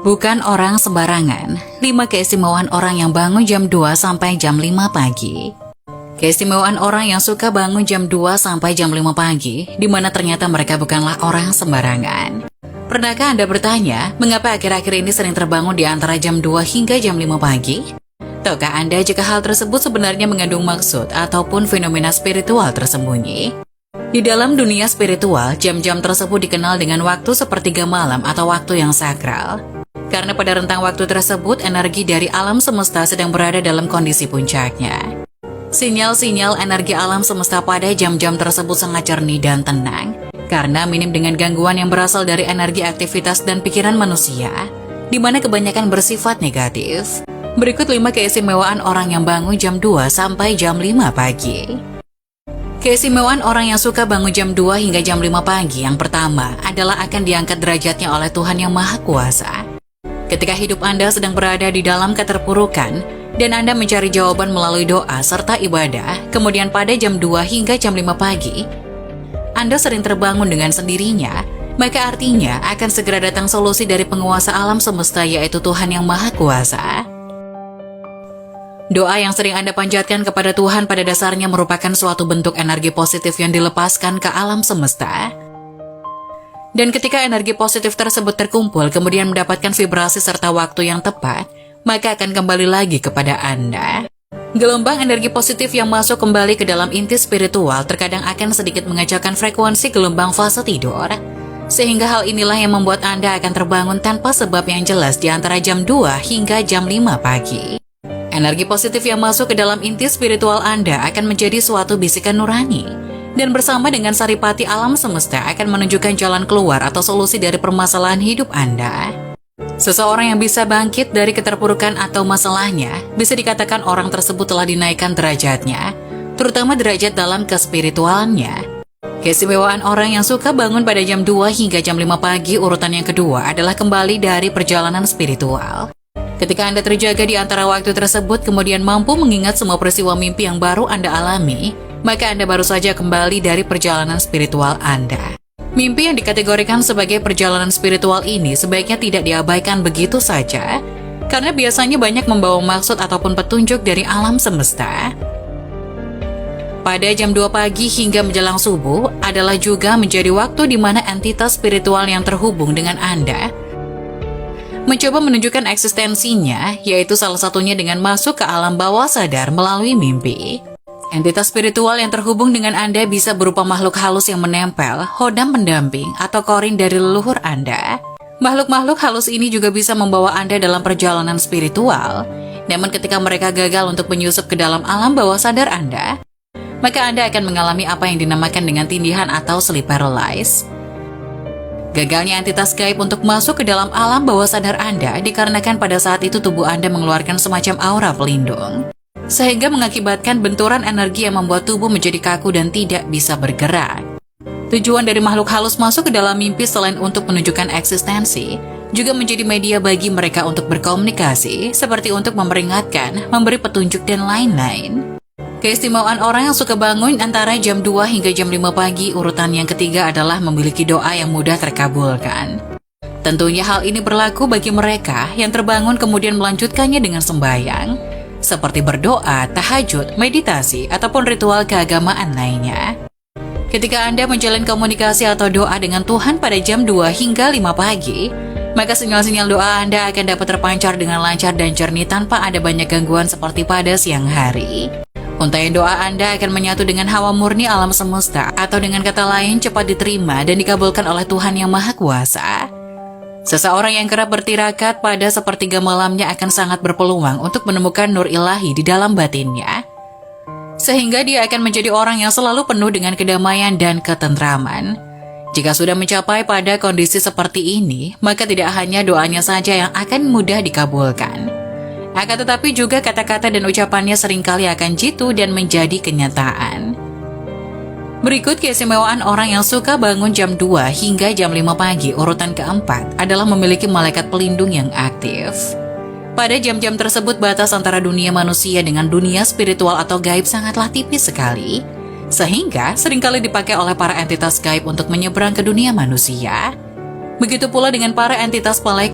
Bukan orang sembarangan, 5 keistimewaan orang yang bangun jam 2 sampai jam 5 pagi. Keistimewaan orang yang suka bangun jam 2 sampai jam 5 pagi, di mana ternyata mereka bukanlah orang sembarangan. Pernahkah Anda bertanya, mengapa akhir-akhir ini sering terbangun di antara jam 2 hingga jam 5 pagi? Tahukah Anda jika hal tersebut sebenarnya mengandung maksud ataupun fenomena spiritual tersembunyi? Di dalam dunia spiritual, jam-jam tersebut dikenal dengan waktu sepertiga malam atau waktu yang sakral. Karena pada rentang waktu tersebut, energi dari alam semesta sedang berada dalam kondisi puncaknya. Sinyal-sinyal energi alam semesta pada jam-jam tersebut sangat jernih dan tenang, karena minim dengan gangguan yang berasal dari energi aktivitas dan pikiran manusia, di mana kebanyakan bersifat negatif. Berikut 5 keistimewaan orang yang bangun jam 2 sampai jam 5 pagi. Keistimewaan orang yang suka bangun jam 2 hingga jam 5 pagi yang pertama adalah akan diangkat derajatnya oleh Tuhan Yang Maha Kuasa. Ketika hidup Anda sedang berada di dalam keterpurukan dan Anda mencari jawaban melalui doa serta ibadah, kemudian pada jam 2 hingga jam 5 pagi, Anda sering terbangun dengan sendirinya, maka artinya akan segera datang solusi dari penguasa alam semesta yaitu Tuhan Yang Maha Kuasa. Doa yang sering Anda panjatkan kepada Tuhan pada dasarnya merupakan suatu bentuk energi positif yang dilepaskan ke alam semesta. Dan ketika energi positif tersebut terkumpul kemudian mendapatkan vibrasi serta waktu yang tepat, maka akan kembali lagi kepada Anda. Gelombang energi positif yang masuk kembali ke dalam inti spiritual terkadang akan sedikit mengacaukan frekuensi gelombang fase tidur. Sehingga hal inilah yang membuat Anda akan terbangun tanpa sebab yang jelas di antara jam 2 hingga jam 5 pagi. Energi positif yang masuk ke dalam inti spiritual Anda akan menjadi suatu bisikan nurani. Dan bersama dengan saripati alam semesta akan menunjukkan jalan keluar atau solusi dari permasalahan hidup Anda. Seseorang yang bisa bangkit dari keterpurukan atau masalahnya, bisa dikatakan orang tersebut telah dinaikkan derajatnya, terutama derajat dalam kespiritualnya. Keistimewaan orang yang suka bangun pada jam 2 hingga jam 5 pagi urutan yang kedua adalah kembali dari perjalanan spiritual. Ketika Anda terjaga di antara waktu tersebut kemudian mampu mengingat semua peristiwa mimpi yang baru Anda alami, maka Anda baru saja kembali dari perjalanan spiritual Anda. Mimpi yang dikategorikan sebagai perjalanan spiritual ini sebaiknya tidak diabaikan begitu saja, karena biasanya banyak membawa maksud ataupun petunjuk dari alam semesta. Pada jam 2 pagi hingga menjelang subuh adalah juga menjadi waktu di mana entitas spiritual yang terhubung dengan Anda mencoba menunjukkan eksistensinya, yaitu salah satunya dengan masuk ke alam bawah sadar melalui mimpi. Entitas spiritual yang terhubung dengan Anda bisa berupa makhluk halus yang menempel, hodam pendamping, atau korin dari leluhur Anda. Makhluk-makhluk halus ini juga bisa membawa Anda dalam perjalanan spiritual. Namun ketika mereka gagal untuk menyusup ke dalam alam bawah sadar Anda, maka Anda akan mengalami apa yang dinamakan dengan tindihan atau sleep paralysis. Gagalnya entitas gaib untuk masuk ke dalam alam bawah sadar Anda dikarenakan pada saat itu tubuh Anda mengeluarkan semacam aura pelindung, sehingga mengakibatkan benturan energi yang membuat tubuh menjadi kaku dan tidak bisa bergerak. Tujuan dari makhluk halus masuk ke dalam mimpi selain untuk menunjukkan eksistensi, juga menjadi media bagi mereka untuk berkomunikasi, seperti untuk memperingatkan, memberi petunjuk, dan lain-lain. Keistimewaan orang yang suka bangun antara jam 2 hingga jam 5 pagi urutan yang ketiga adalah memiliki doa yang mudah terkabulkan. Tentunya hal ini berlaku bagi mereka yang terbangun kemudian melanjutkannya dengan sembahyang, seperti berdoa, tahajud, meditasi, ataupun ritual keagamaan lainnya. Ketika Anda menjalin komunikasi atau doa dengan Tuhan pada jam 2 hingga 5 pagi, maka sinyal-sinyal doa Anda akan dapat terpancar dengan lancar dan jernih tanpa ada banyak gangguan seperti pada siang hari. Untaian doa Anda akan menyatu dengan hawa murni alam semesta, atau dengan kata lain cepat diterima dan dikabulkan oleh Tuhan Yang Maha Kuasa. Seseorang yang kerap bertirakat pada sepertiga malamnya akan sangat berpeluang untuk menemukan nur ilahi di dalam batinnya, sehingga dia akan menjadi orang yang selalu penuh dengan kedamaian dan ketentraman. Jika sudah mencapai pada kondisi seperti ini, maka tidak hanya doanya saja yang akan mudah dikabulkan, akan tetapi juga kata-kata dan ucapannya seringkali akan jitu dan menjadi kenyataan. Berikut keistimewaan orang yang suka bangun jam 2 hingga jam 5 pagi urutan keempat adalah memiliki malaikat pelindung yang aktif. Pada jam-jam tersebut batas antara dunia manusia dengan dunia spiritual atau gaib sangatlah tipis sekali, sehingga seringkali dipakai oleh para entitas gaib untuk menyeberang ke dunia manusia. Begitu pula dengan para entitas malaikat